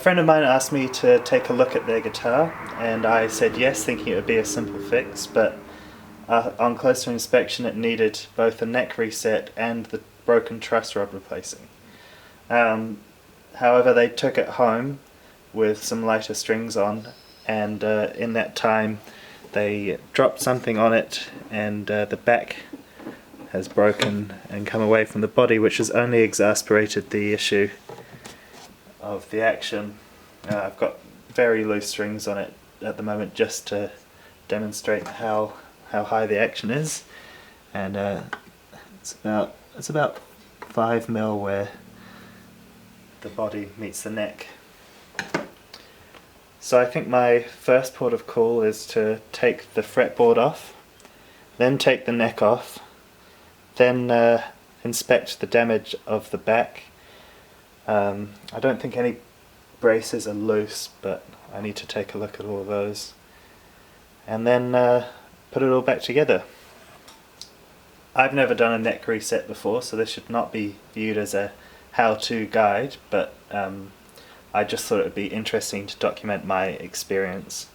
friend of mine asked me to take a look at their guitar, and I said yes, thinking it would be a simple fix, but on closer inspection it needed both a neck reset and the broken truss rod replacing. However, they took it home with some lighter strings on, and in that time they dropped something on it, and the back has broken and come away from the body, which has only exacerbated the issue of the action. I've got very loose strings on it at the moment just to demonstrate how high the action is, and it's about 5 mil where the body meets the neck. So I think my first port of call is to take the fretboard off, then take the neck off, then inspect the damage of the back. I don't think any braces are loose, but I need to take a look at all of those, and then put it all back together. I've never done a neck reset before, so this should not be viewed as a how-to guide, but I just thought it would be interesting to document my experience.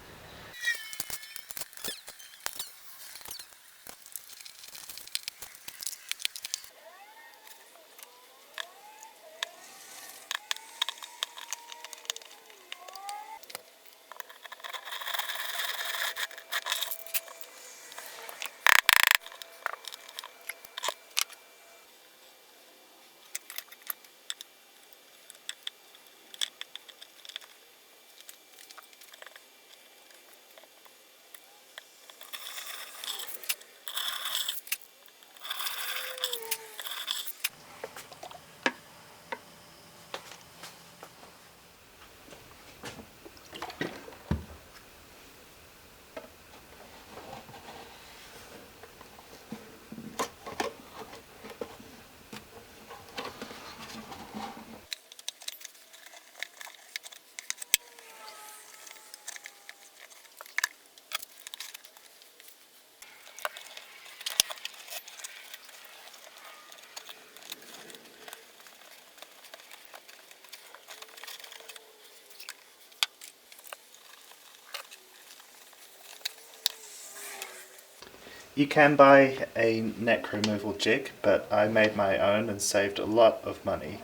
You can buy a neck removal jig, but I made my own and saved a lot of money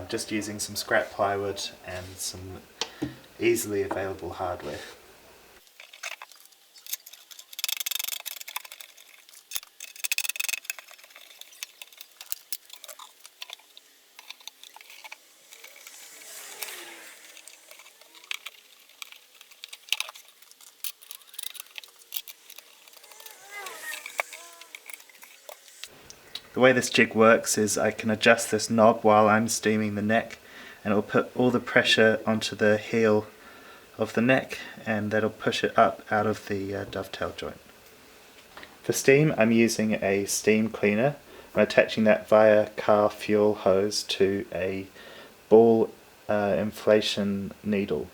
just using some scrap plywood and some easily available hardware. The way this jig works is I can adjust this knob while I'm steaming the neck, and it will put all the pressure onto the heel of the neck, and that'll push it up out of the dovetail joint. For steam, I'm using a steam cleaner. I'm attaching that via car fuel hose to a ball inflation needle.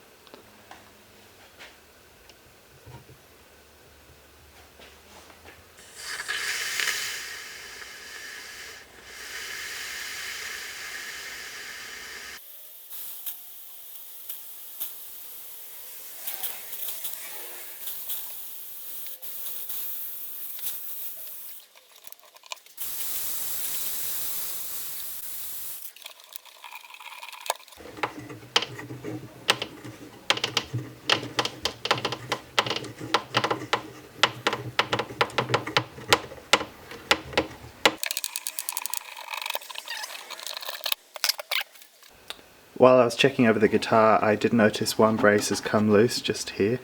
While I was checking over the guitar, I did notice one brace has come loose just here.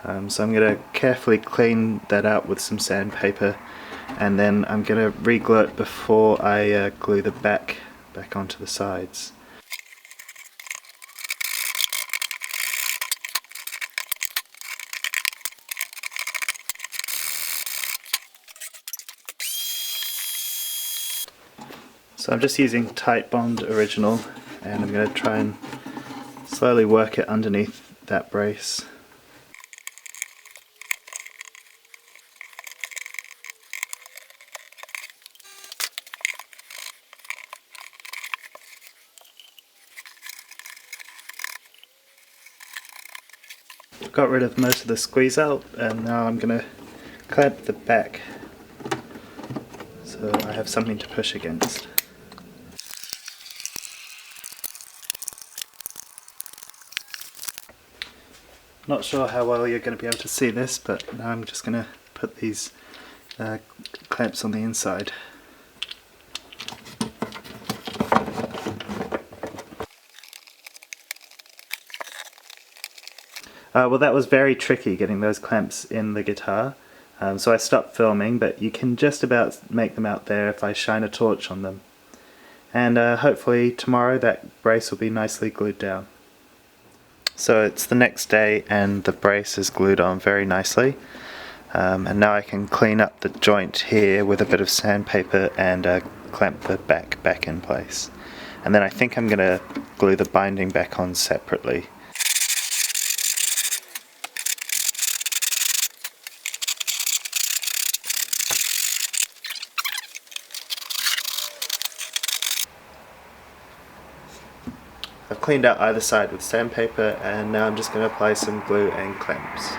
So I'm going to carefully clean that out with some sandpaper, and then I'm going to re-glue it before I glue the back onto the sides. So I'm just using Titebond Original, and I'm going to try and slowly work it underneath that brace. got rid of most of the squeeze out, and now I'm going to clamp the back so I have something to push against. Not sure how well you're going to be able to see this, but now I'm just going to put these clamps on the inside. Well, that was very tricky getting those clamps in the guitar, so I stopped filming, but you can just about make them out there if I shine a torch on them. And hopefully tomorrow that brace will be nicely glued down. So it's the next day and the brace is glued on very nicely. And now I can clean up the joint here with a bit of sandpaper and clamp the back in place. And then I think I'm going to glue the binding back on separately. I've cleaned out either side with sandpaper, and now I'm just going to apply some glue and clamps.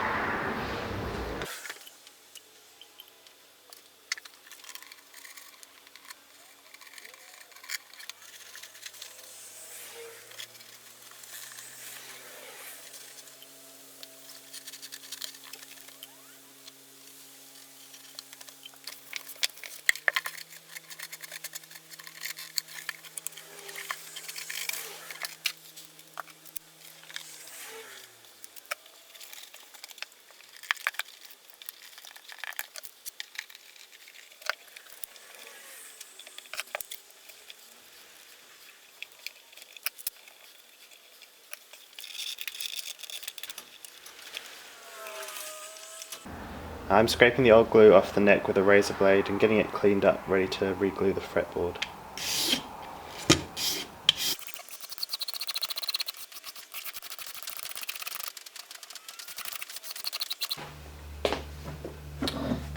I'm scraping the old glue off the neck with a razor blade and getting it cleaned up, ready to re-glue the fretboard.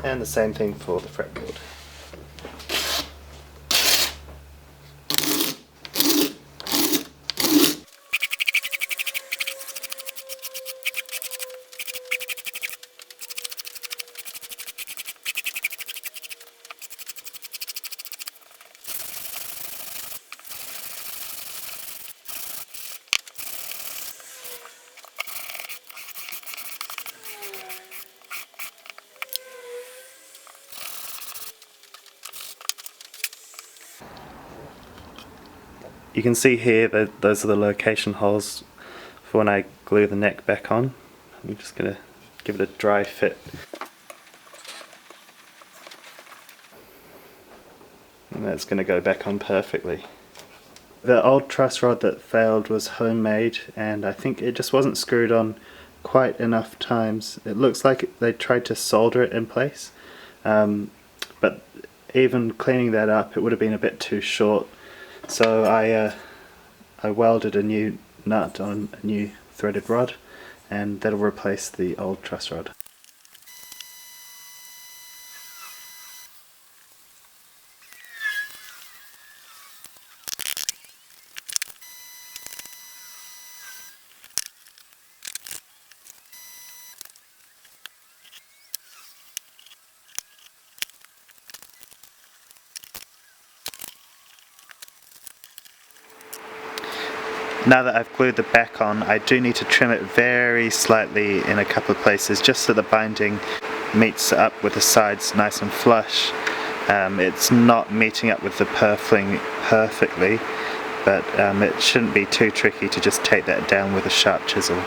And the same thing for the fretboard. You can see here that those are the location holes for when I glue the neck back on. I'm just going to give it a dry fit. And that's going to go back on perfectly. The old truss rod that failed was homemade, and I think it just wasn't screwed on quite enough times. It looks like they tried to solder it in place, but even cleaning that up it would have been a bit too short. So I welded a new nut on a new threaded rod, and that'll replace the old truss rod. Now that I've glued the back on, I do need to trim it very slightly in a couple of places, just so the binding meets up with the sides nice and flush. It's not meeting up with the purfling perfectly, but it shouldn't be too tricky to just take that down with a sharp chisel.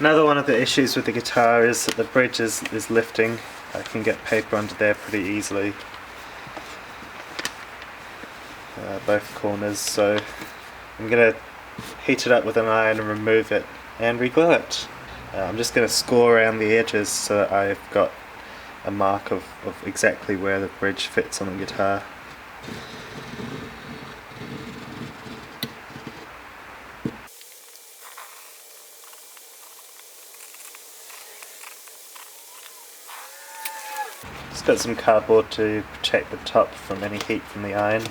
Another one of the issues with the guitar is that the bridge is lifting. I can get paper under there pretty easily. Both corners, so I'm going to heat it up with an iron and remove it and reglue it. I'm just going to score around the edges so that I've got a mark of exactly where the bridge fits on the guitar. Just got some cardboard to protect the top from any heat from the iron.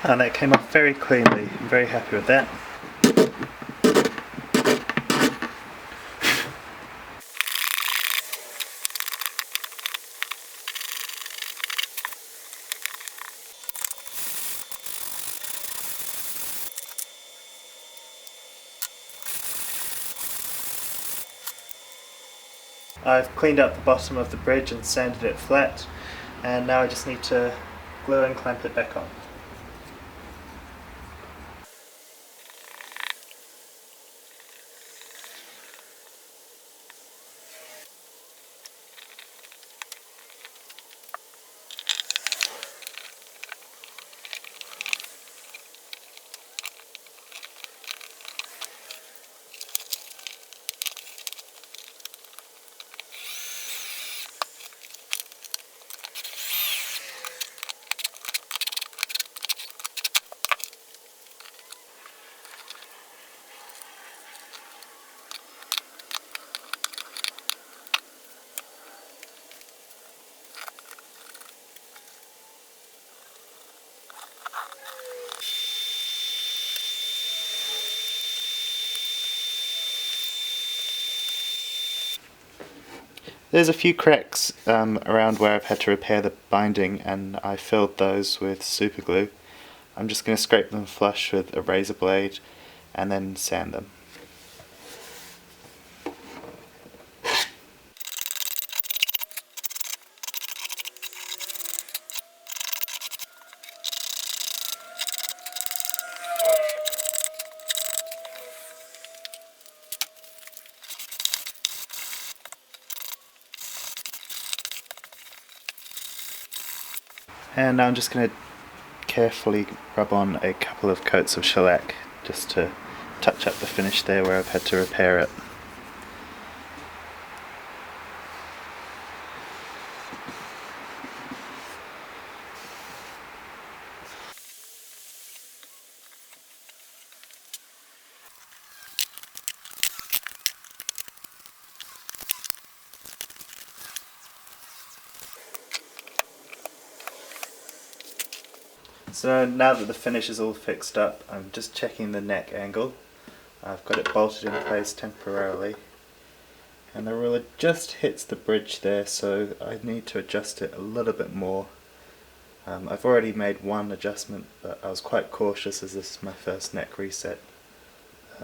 And that came off very cleanly. I'm very happy with that. I've cleaned up the bottom of the bridge and sanded it flat, and now I just need to glue and clamp it back on. There's a few cracks around where I've had to repair the binding, and I filled those with super glue. I'm just going to scrape them flush with a razor blade and then sand them. And now I'm just going to carefully rub on a couple of coats of shellac just to touch up the finish there where I've had to repair it. So now that the finish is all fixed up, I'm just checking the neck angle. I've got it bolted in place temporarily, and the ruler just hits the bridge there, so I need to adjust it a little bit more. I've already made one adjustment, but I was quite cautious as this is my first neck reset,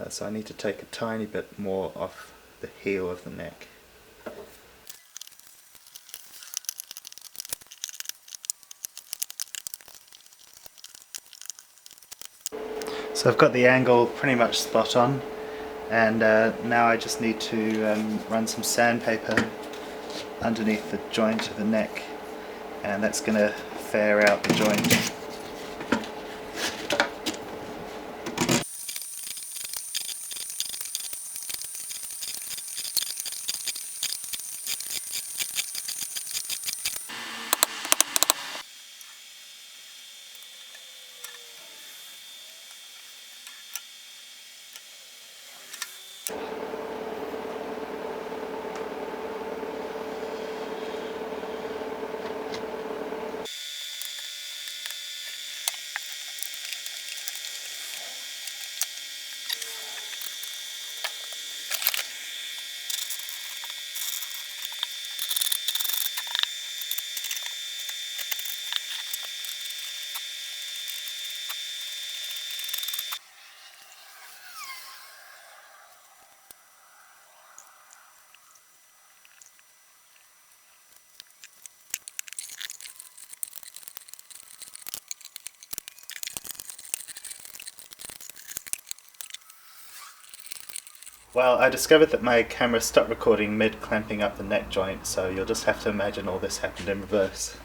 so I need to take a tiny bit more off the heel of the neck. So I've got the angle pretty much spot on, and now I just need to run some sandpaper underneath the joint of the neck, and that's going to fair out the joint. Well, I discovered that my camera stopped recording mid clamping up the neck joint, so you'll just have to imagine all this happened in reverse.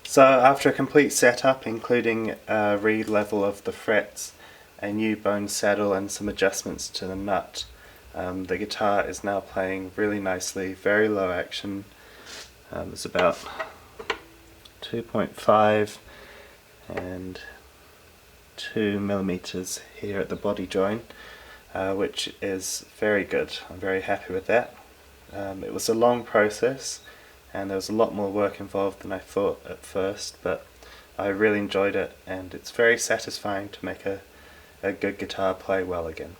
So after a complete setup, including a re-level of the frets, a new bone saddle and some adjustments to the nut, the guitar is now playing really nicely, very low action. It's about 2.5 and 2 millimeters here at the body joint, which is very good. I'm very happy with that. It was a long process and there was a lot more work involved than I thought at first, but I really enjoyed it and it's very satisfying to make a good guitar play well again.